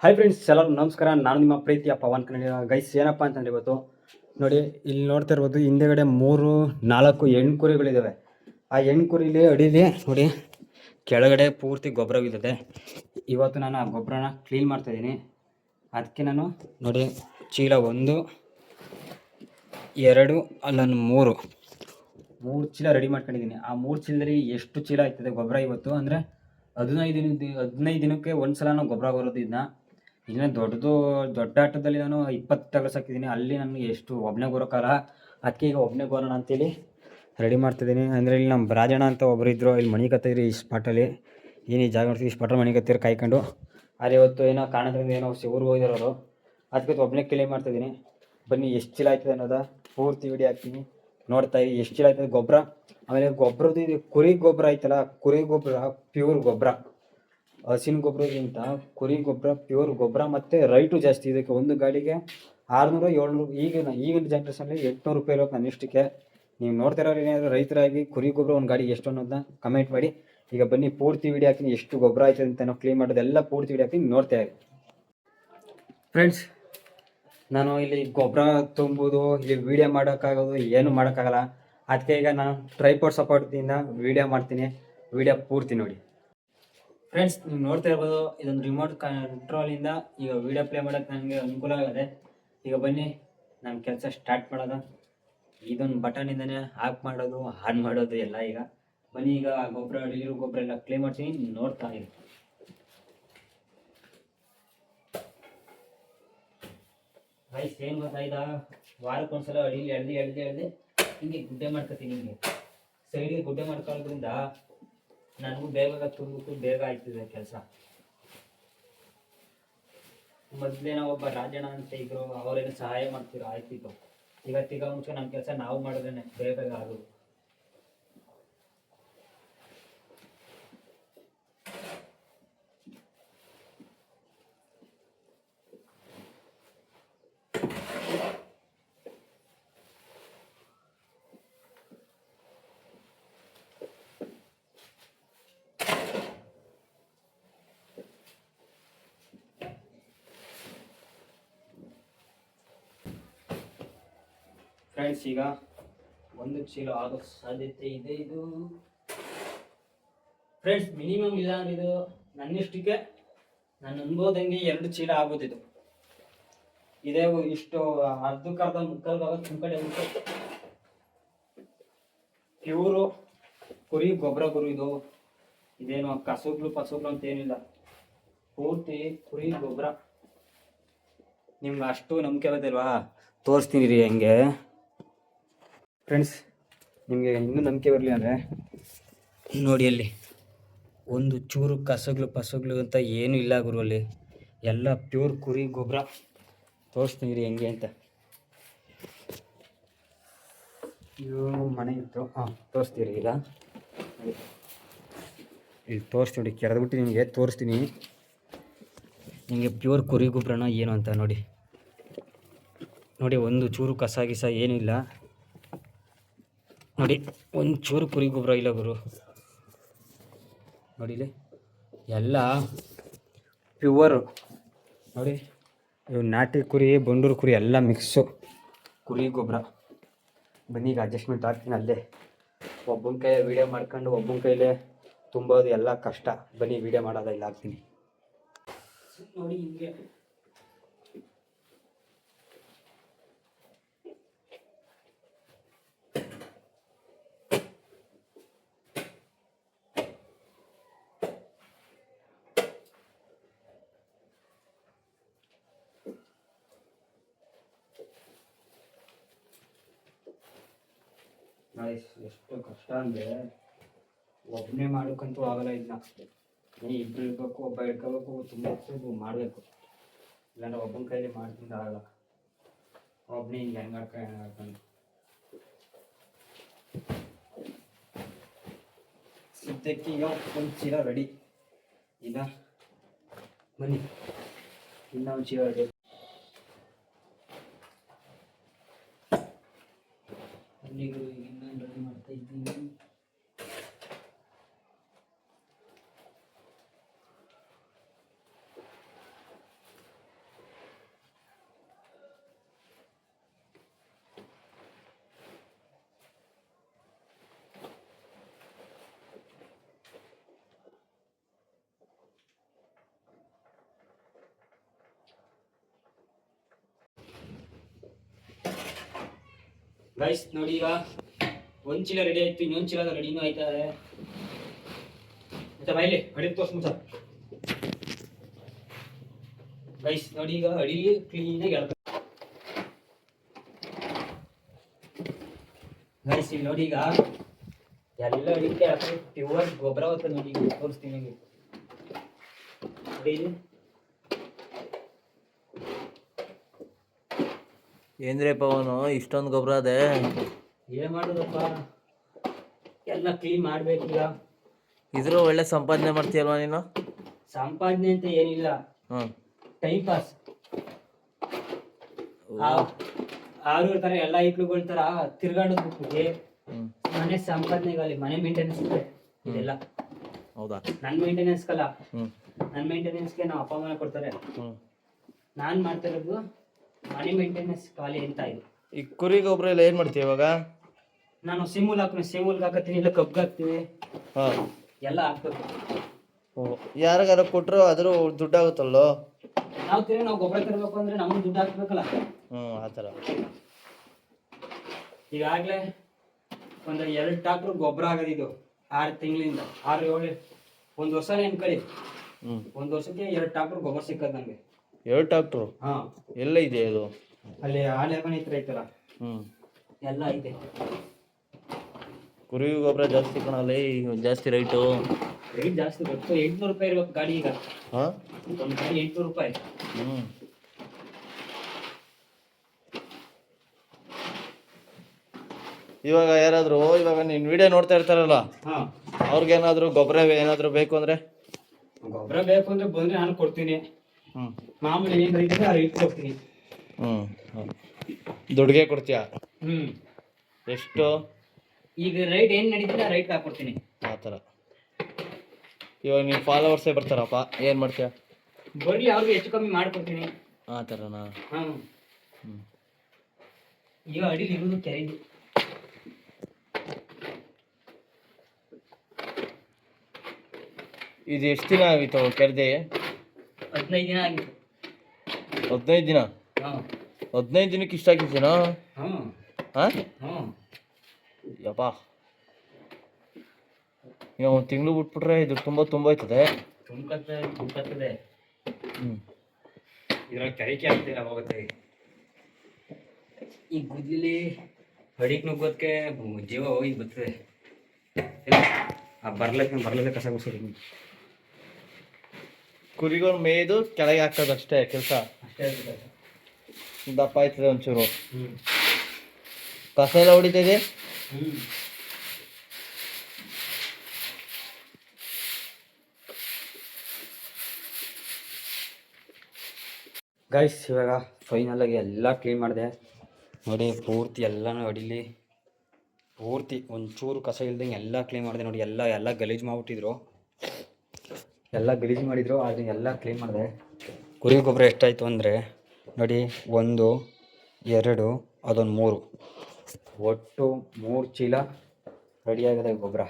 Hi friends, ಎಲ್ಲರೂ ನಮಸ್ಕಾರ. ನಾನು ನಿಮ್ಮ ಪ್ರೀತಿಯ ಪವನ್ ಕನ್ನಡ. ಗೈಸ್, ಏನಪ್ಪ ಅಂತಂದರೆ ಇವತ್ತು ನೋಡಿ, ಇಲ್ಲಿ ನೋಡ್ತಾ ಇರ್ಬೋದು ಹಿಂದೆಗಡೆ 3-4 ಹೆಣ್ಣು ಕುರಿಗಳಿದ್ದಾವೆ. ಆ ಹೆಣ್ಣು ಕುರಿಲಿ ಅಡಿಲಿ ನೋಡಿ ಕೆಳಗಡೆ ಪೂರ್ತಿ ಗೊಬ್ಬರವಿದೆ. ಇವತ್ತು ನಾನು ಆ ಗೊಬ್ಬರನ ಕ್ಲೀನ್ ಮಾಡ್ತಾಯಿದ್ದೀನಿ. ಅದಕ್ಕೆ ನಾನು ನೋಡಿ ಚೀಲ 1, 2 ಅಲ್ಲ 3 ಚೀಲ ರೆಡಿ ಮಾಡ್ಕೊಂಡಿದ್ದೀನಿ. ಆ 3 ಚೀಲದಲ್ಲಿ ಎಷ್ಟು ಚೀಲ ಆಯ್ತದೆ ಗೊಬ್ಬರ ಇವತ್ತು ಅಂದರೆ 15 ದಿನಕ್ಕೆ ಒಂದು ಸಲ ನಾವು ಗೊಬ್ಬರ ಬರೋದು. ಇದನ್ನ ದೊಡ್ಡ ಆಟದಲ್ಲಿ ನಾನು 20 ಟಗರ್ಸ್ ಹಾಕಿದ್ದೀನಿ. ಅಲ್ಲಿ ನನಗೆ ಎಷ್ಟು ಒಬ್ಬನೇ ಬರೋಕ್ಕಲ್ಲ. ಅದಕ್ಕೆ ಈಗ ಒಬ್ಬನೇ ಬರೋಣ ಅಂತೇಳಿ ರೆಡಿ ಮಾಡ್ತಿದ್ದೀನಿ. ಅಂದರೆ ಇಲ್ಲಿ ನಮ್ಮ ರಾಜಣ್ಣ ಅಂತ ಒಬ್ಬರು ಇದ್ದರು, ಇಲ್ಲಿ ಮಣಿಕತ್ತಿದ್ರು ಈ ಸ್ಪಾಟಲ್ಲಿ. ಏನು ಈ ಜಾಗ ನೋಡ್ತೀವಿ, ಈ ಸ್ಪಾಟಲ್ಲಿ ಮಣಿಕತ್ತಿರು ಕಾಯ್ಕೊಂಡು. ಆದರೆ ಇವತ್ತು ಏನೋ ಕಾರಣದಿಂದ ಏನೋ ಊರಿಗೆ ಹೋಗಿದ್ದಾರೆ ಅವರು. ಅದಕ್ಕೆ ಒಬ್ಬನೇ ಕ್ಲೀನ್ ಮಾಡ್ತಿದ್ದೀನಿ. ಬನ್ನಿ ಎಷ್ಟು ಚೀಲ ಆಯ್ತದೆ ಅನ್ನೋದ ಪೂರ್ತಿ ವಿಡಿಯೋ ಹಾಕ್ತೀನಿ, ನೋಡ್ತಾ ಇರಿ ಎಷ್ಟು ಚೀಲ ಆಯ್ತದೆ ಗೊಬ್ಬರ. ಆಮೇಲೆ ಗೊಬ್ಬರದ್ದು ಇದು ಕುರಿ ಗೊಬ್ಬರ ಐತಲ್ಲ, ಕುರಿ ಗೊಬ್ಬರ ಪ್ಯೂರ್ ಗೊಬ್ಬರ. ಹಸಿನ ಗೊಬ್ಬರಕ್ಕಿಂತ ಕುರಿ ಗೊಬ್ಬರ ಪ್ಯೂರ್ ಗೊಬ್ಬರ, ಮತ್ತು ರೈಟು ಜಾಸ್ತಿ ಇದಕ್ಕೆ. ಒಂದು ಗಾಡಿಗೆ 600-700, ಈಗಿನ ಜನ್ರೇಷನಲ್ಲಿ 800 ರೂಪಾಯಿ ಇರೋಕೆ ನನ್ನ ಇಷ್ಟಕ್ಕೆ. ನೀವು ನೋಡ್ತಿರೋರು ಏನಾದರೂ ರೈತರಾಗಿ ಕುರಿ ಗೊಬ್ಬರ ಒಂದು ಗಾಡಿಗೆ ಎಷ್ಟು ಅನ್ನೋದನ್ನ ಕಮೆಂಟ್ ಮಾಡಿ. ಈಗ ಬನ್ನಿ ಪೂರ್ತಿ ವಿಡಿಯೋ ಹಾಕಿನಿ, ಎಷ್ಟು ಗೊಬ್ಬರ ಆಯ್ತದೆ ಅಂತ ನಾವು ಕ್ಲೀನ್ ಮಾಡೋದೆಲ್ಲ ಪೂರ್ತಿ ವಿಡಿಯೋ ಹಾಕಿ ನೋಡ್ತಾ ಇರಿ ಫ್ರೆಂಡ್ಸ್. ನಾನು ಇಲ್ಲಿ ಗೊಬ್ಬರ ತುಂಬೋದು, ಇಲ್ಲಿ ವೀಡಿಯೋ ಮಾಡೋಕ್ಕಾಗೋದು ಏನು ಮಾಡೋಕ್ಕಾಗಲ್ಲ. ಅದಕ್ಕೆ ಈಗ ನಾನು ಟ್ರೈಪಾಡ್ ಸಪೋರ್ಟಿಂದ ವೀಡಿಯೋ ಮಾಡ್ತೀನಿ. ವೀಡಿಯೋ ಪೂರ್ತಿ ನೋಡಿ ಫ್ರೆಂಡ್ಸ್. ನೀವು ನೋಡ್ತಾ ಇರ್ಬೋದು, ಇದೊಂದು ರಿಮೋಟ್ ಕಂಟ್ರೋಲಿಂದ ಈಗ ವೀಡಿಯೋ ಪ್ಲೇ ಮಾಡೋಕ್ಕೆ ನನಗೆ ಅನುಕೂಲ ಆಗಿದೆ. ಈಗ ಬನ್ನಿ ನನ್ನ ಕೆಲಸ ಸ್ಟಾರ್ಟ್ ಮಾಡೋದು. ಇದೊಂದು ಬಟನಿಂದನೇ ಆಫ್ ಮಾಡೋದು, ಆನ್ ಮಾಡೋದು ಎಲ್ಲ. ಈಗ ಬನ್ನಿ, ಈಗ ಗೊಬ್ಬರ ಅಡಿಲಿರೋ ಗೊಬ್ಬರ ಎಲ್ಲ ಕ್ಲೀನ್ ಮಾಡ್ತೀನಿ, ನೋಡ್ತಾ ಇರಿ. ರೈಸ್ ಏನು ಗೊತ್ತಾಯ್ತಾ, ವಾರಕ್ಕೊಂದ್ಸಲ ಅಡಿಲಿ ಎಳ್ದು ಹಿಂಗೆ ಗುಡ್ಡೆ ಮಾಡ್ಕೊತೀನಿ. ಹಿಂಗೆ ಸೈಡಿಗೆ ಗುಡ್ಡೆ ಮಾಡ್ಕೊಳ್ಳೋದ್ರಿಂದ ನನಗೂ ಬೇಗ ತುಂಬಕ್ಕೂ ಬೇಗ ಆಯ್ತದೆ ಕೆಲಸ. ಮೊದಲೇನೋ ಒಬ್ಬ ರಾಜಣ್ಣ ಅಂತ ಇದ್ರು, ಅವರೇನು ಸಹಾಯ ಮಾಡ್ತಿರೋ ಆಯ್ತಿತ್ತು. ಈಗ ಮುಂಚೆ ನಮ್ಮ ಕೆಲಸ ನಾವು ಮಾಡಿದ್ರೇನೆ ಬೇಗ ಆಗೋದು. ಫ್ರೆಂಡ್ಸ್, ಈಗ ಒಂದು ಚೀಲ ಆಗೋ ಸಾಧ್ಯತೆ ಇದೆ. ಇದು ಫ್ರೆಂಡ್ಸ್ ಮಿನಿಮಮ್ ಇಲ್ಲ ಅಂದ್ರೆ ಇದು ನನ್ನಿಷ್ಟಕ್ಕೆ ನಾನು ಅನ್ಬೋದಂಗೆ 2 ಚೀಲ ಆಗೋದಿದು. ಇದೇ ಇಷ್ಟು ಅರ್ಧಕ್ಕರ್ಧ ಮುಕ್ಕಾಲು ಭಾಗ ಕಡೆ ಪ್ಯೂರು ಕುರಿ ಗೊಬ್ಬರ ಗುರು ಇದು. ಇದೇನು ಕಸುಗ್ಲು ಅಂತ ಏನಿಲ್ಲ, ಪೂರ್ತಿ ಕುರಿ ಗೊಬ್ಬರ. ನಿಮ್ಗೆ ಅಷ್ಟು ನಂಬಿಕೆ ಬದಿಲ್ವಾ, ತೋರಿಸ್ತೀನಿ ರೀ ಹೆಂಗೆ. ಫ್ರೆಂಡ್ಸ್, ನಿಮಗೆ ಇನ್ನೂ ನಂಬಿಕೆ ಬರಲಿ ಅಂದರೆ ನೋಡಿ, ಅಲ್ಲಿ ಒಂದು ಚೂರು ಕಸಗ್ಲು ಅಂತ ಏನೂ ಇಲ್ಲ ಗುರು. ಅಲ್ಲಿ ಎಲ್ಲ ಪ್ಯೂರ್ ಕುರಿ ಗೊಬ್ಬರ. ತೋರಿಸ್ತೀನಿ ರೀ ಹೆಂಗೆ ಅಂತ. ಇದು ಮನೆ ಇತ್ತು, ತೋರಿಸ್ತೀರಿ ಈಗ. ಇಲ್ಲಿ ತೋರಿಸ್ತೀನಿ, ಕೆರೆದ್ಬಿಟ್ಟು ನಿಮಗೆ ತೋರಿಸ್ತೀನಿ ನಿಮಗೆ ಪ್ಯೂರ್ ಕುರಿ ಗೊಬ್ಬರನ ಏನು ಅಂತ. ನೋಡಿ ಒಂದು ಚೂರು ಕಸ ಏನೂ ಇಲ್ಲ ನೋಡಿ. ಒಂದು ಚೂರು ಕುರಿ ಗೊಬ್ಬರ ಇಲ್ಲ ಗುರು. ನೋಡಿಲಿ ಎಲ್ಲ ಪ್ಯೂವರು. ನೋಡಿ, ಇವು ನಾಟಿ ಕುರಿ, ಬಂಡೂರು ಕುರಿ ಎಲ್ಲ ಮಿಕ್ಸು ಕುರಿ ಗೊಬ್ಬರ. ಬನ್ನಿ ಈಗ ಅಡ್ಜಸ್ಟ್ಮೆಂಟ್ ಆಗ್ತೀನಿ ಅಲ್ಲೇ. ಒಬ್ಬನ ಕೈ ವೀಡಿಯೋ ಮಾಡ್ಕೊಂಡು ಒಬ್ಬನ ಕೈಲೇ ತುಂಬೋದು ಎಲ್ಲ ಕಷ್ಟ. ಬನ್ನಿ ವೀಡಿಯೋ ಮಾಡೋದ ಇಲ್ಲ ಆಗ್ತೀನಿ ನೋಡಿ. ಹಿಂಗೆ ಎಷ್ಟು ಕಷ್ಟ ಅಂದರೆ ಒಬ್ಬನೇ ಮಾಡೋಕ್ಕಂತೂ ಆಗಲ್ಲ. ಇಲ್ಲ ಇಬ್ಬರು ಇರಬೇಕು, ಒಬ್ಬ ಇಟ್ಕೋಬೇಕು, ತುಂಬ ಮಾಡಬೇಕು. ಇಲ್ಲಾಂದ್ರೆ ಒಬ್ಬನ ಕೈಲಿ ಮಾಡ್ತಿಂದ ಆಗಲ್ಲ. ಒಬ್ಬನೇ ಹಿಂಗೆ ಹೆಂಗೆ ಸದ್ಯಕ್ಕೆ ಈಗ ಒಂದು ಚೀಲ ರೆಡಿ. ಈಗ ಬನ್ನಿ ಇನ್ನೊಂದು ಚೀಲ ರೆಡಿ. ಇನ್ನೊಂದು ರೆಡಿ ಮಾಡ್ತಾ ಇದ್ದೀನಿ. ಗೈಸ್ ನೋಡಿ, ಈಗ ಒಂದು ಚೀಲ ರೆಡಿ ಆಯ್ತು, ಇನ್ನೊಂದು ಚೀಲ ರೆಡಿನೂ ಆಯ್ತಾ ಇದೆ. ಮತ್ತೆ ಬಾಯಿಲಿ ಅಡಿ ತೋರ್ಸ್ ಮುಚ್ಚ. ಗೈಸ್ ನೋಡಿ, ಈಗ ಅಡಿ ಕ್ಲೀನಾಗಿ ಎಳ್ಕ. ಗೈಸ್ ಇಲ್ಲಿ ನೋಡಿ, ಈಗ ಎಲ್ಲ ಅಡಿಕೆ ಪ್ಯೂರ್ ಗೊಬ್ಬರ ಹೋಗ್ತದೆ ನೋಡಿ. ಈಗ ತೋರಿಸ್ತೀನಿ ನಿಮಗೆ. ಏನ್ರಿ ಪವನು ಇಷ್ಟೊಂದು ಗೊಬ್ಬರ ಅದೇ? ಏನ್ ಮಾಡೋದಪ್ಪ, ಎಲ್ಲ ಕ್ಲೀನ್ ಮಾಡ್ಬೇಕೀಗ. ಇದ್ರ ಒಳ್ಳೆ ಸಂಪಾದನೆ ಮಾಡ್ತೀಯಲ್ವಾ ನೀನು? ಸಂಪಾದನೆ ಅಂತ ಏನಿಲ್ಲ, ಟೈಮ್ ಪಾಸ್. ಆರು ತರ ಎಲ್ಲ ಐಕ್ಳುಗಳ ತರ ತಿರ್ಗಾಡೋದ್ ಬಿಟ್ಬಿಟ್ಟು ಮನೆ ಸಂಪಾದನೆಗಾಲಿ, ಮನೆ ಮೇಂಟೆನೆನ್ಸ್ ಇದೆಲ್ಲ. ಹೌದಾ? ನನ್ ಮೇಂಟೆನೆನ್ಸ್ಗಲ್ಲ, ನನ್ ಮೇಂಟೆನೆನ್ಸ್ಗೆ ನಾವು ಅಪ್ಪ ಅಮ್ಮನ ಕೊಡ್ತಾರೆ. ನಾನ್ ಮಾಡ್ತಾ ಇರೋದು ಮನೆ ಮೇಂಟೆನೆನ್ಸ್ ಖಾಲಿ ಅಂತ ಇದು. ಈ ಕುರಿ ಗೊಬ್ಬರ ಎಲ್ಲ ಏನ್ ಮಾಡ್ತೀವಿ ಇವಾಗ? ನಾನು ಸಿಮುಲ್ ಹಾಕ್ತೀನಿ, ಸಿಮುಲ್ಗೆ ಹಾಕತ್ತೀನಿ, ಇಲ್ಲ ಕಬ್ಗೆ ಹಾಕ್ತೀನಿ, ಎಲ್ಲ ಹಾಕ್ಬೇಕು. ಯಾರಿಗಾರ ಕೊಟ್ರು ಅದ್ರ ದುಡ್ಡಾಗುತ್ತಲ್ಲೋ? ನಾವು ಗೊಬ್ಬರ ತರಬೇಕು ಅಂದ್ರೆ ನಮ್ಗೆ ದುಡ್ಡು ಹಾಕ್ಬೇಕಲ್ಲ. ಆತರ. ಈಗಾಗ್ಲೇ ಒಂದು 2 ಟ್ರಾಕ್ಟರ್ ಗೊಬ್ಬರ ಆಗದಿದ್ದು 6 ತಿಂಗಳಿಂದ. 6-7 ಒಂದು ವರ್ಷ ನೆನ್ಕೊಳ್ಳಿ. ಒಂದು ವರ್ಷಕ್ಕೆ 2 ಟ್ರಾಕ್ಟರ್ ಗೊಬ್ಬರ ಸಿಕ್ಕದ್ ನಂಗೆ. 2 ಟ್ರಾಕ್ಟರ್? ಎಲ್ಲ ಇದೆ ಅದು? ಅಲ್ಲಿ ಆನೆ ಮನೆ ಹತ್ರ ಐತಲ್ಲ, ಎಲ್ಲ ಐತೆ. ಕುರಿ ಗೊಬ್ಬರ ಜಾಸ್ತಿ ಕಣಲ್ಲ, ಜಾಸ್ತಿ ರೇಟ್ ಜಾಸ್ತಿ ಗೊತ್ತು. 800 ರೂಪಾಯಿ ಇರ್ಬೇಕು ಗಾಡಿ ಈಗ. ಒಂದು ಗಾಡಿ 800 ರೂಪಾಯಿ. ಇವಾಗ ಯಾರಾದ್ರು ಇವಾಗ ನೀನ್ ವಿಡಿಯೋ ನೋಡ್ತಾ ಇರ್ತಾರಲ್ಲ, ಅವ್ರಿಗೇನಾದ್ರು ಗೊಬ್ಬರ ಏನಾದ್ರು ಬೇಕು ಅಂದ್ರೆ? ಗೊಬ್ಬರ ಬೇಕು ಅಂದ್ರೆ ಬಂದ್ರೆ ನಾನು ಕೊಡ್ತೀನಿ. ಮಾಮೂಲಿ ಏನ್ ರೈಟ್ ಇದೆ ಆ ರೈಟ್ ಕೊಡ್ತೀನಿ. ದುಡ್ಡಿಗೆ ಕೊಡ್ತೀಯಾ? ಎಷ್ಟು? ಈಗ ರೈಟ್ ಏನ್ ನಡೀತಿದೆ ಆ ರೈಟ್ ಹಾಕೊಡ್ತೀನಿ. ಆತರ. ಇವಾಗ ನೀನ್ ಫಾಲೋವರ್ಸೇ ಬರ್ತಾರಪ್ಪ, ಏನ್ ಮಾಡ್ತೀಯ? ಬರ್ಲಿ, ಅವ್ರಿಗೆ ಹೆಚ್ಚು ಕಮ್ಮಿ ಮಾಡ್ಕೊಡ್ತೀನಿ. ಆ ಥರನಾ? ಈಗ ಅಡಿಲಿ ಇರೋದು ಕೆರೆದು. ಇದು ಎಷ್ಟು ದಿನ ಆಗಿತ್ತು ಕೆರೆದೆ? 15 ದಿನ ಆಗಿತ್ತು. 15 ದಿನ? 15 ದಿನಕ್ಕೆ ಇಷ್ಟ ಆಗಿದ್ದೀನಾ? ಯಪ್ಪ, ಈಗ 1 ತಿಂಗಳು ಬಿಟ್ಬಿಟ್ರೆ ಇದು ತುಂಬ ಆಯ್ತದೆ. ತುಂಬತ್ತದೆ. ಇದ್ರಲ್ಲಿ ಕೆರೆಕೆ ಆಗ್ತಿಲ್ಲ ಹೋಗುತ್ತೆ. ಈ ಗುದ್ಲಿ ಅಡಿಗೆ ನುಗ್ಗೋದಕ್ಕೆ ಜೀವ ಹೋಗಿ ಬರ್ತದೆ. ಬರ್ಲಕ್ಕೆ ಕಸ ಗುಡ್ಸೋದು. ಕುರಿಗಳು ಮೇಯ್ದು ಕೆಳಗೆ ಹಾಕೋದು ಅಷ್ಟೇ ಕೆಲಸ. ಅಷ್ಟೇ ದಪ್ಪ ಆಯ್ತದೆ ಒಂಚೂರು. ಕಸ ಎಲ್ಲ ಹೊಡಿತದೆ. ಗೈಸ್ ಇವಾಗ ಫೈನಲ್ ಆಗಿ ಎಲ್ಲ ಕ್ಲೀನ್ ಮಾಡಿದೆ ನೋಡಿ. ಪೂರ್ತಿ ಎಲ್ಲನೂ ಅಡಿಲಿ ಪೂರ್ತಿ ಒಂಚೂರು ಕಸ ಇಲ್ದಂಗೆ ಎಲ್ಲ ಕ್ಲೀನ್ ಮಾಡಿದೆ ನೋಡಿ. ಎಲ್ಲ ಗಲೀಜು ಮಾಡಿಬಿಟ್ಟಿದ್ರು, ಎಲ್ಲ ಗಲೀಜು ಮಾಡಿದ್ರು. ಅದನ್ನೆಲ್ಲ ಕ್ಲೀನ್ ಮಾಡಿದೆ. ಕುರಿ ಗೊಬ್ಬರ ಎಷ್ಟಾಯಿತು ಅಂದರೆ ನೋಡಿ, 1, 2, ಅದೊಂದು 3, ಒಟ್ಟು 3 ಚೀಲ ರೆಡಿಯಾಗಿದೆ ಗೊಬ್ಬರ.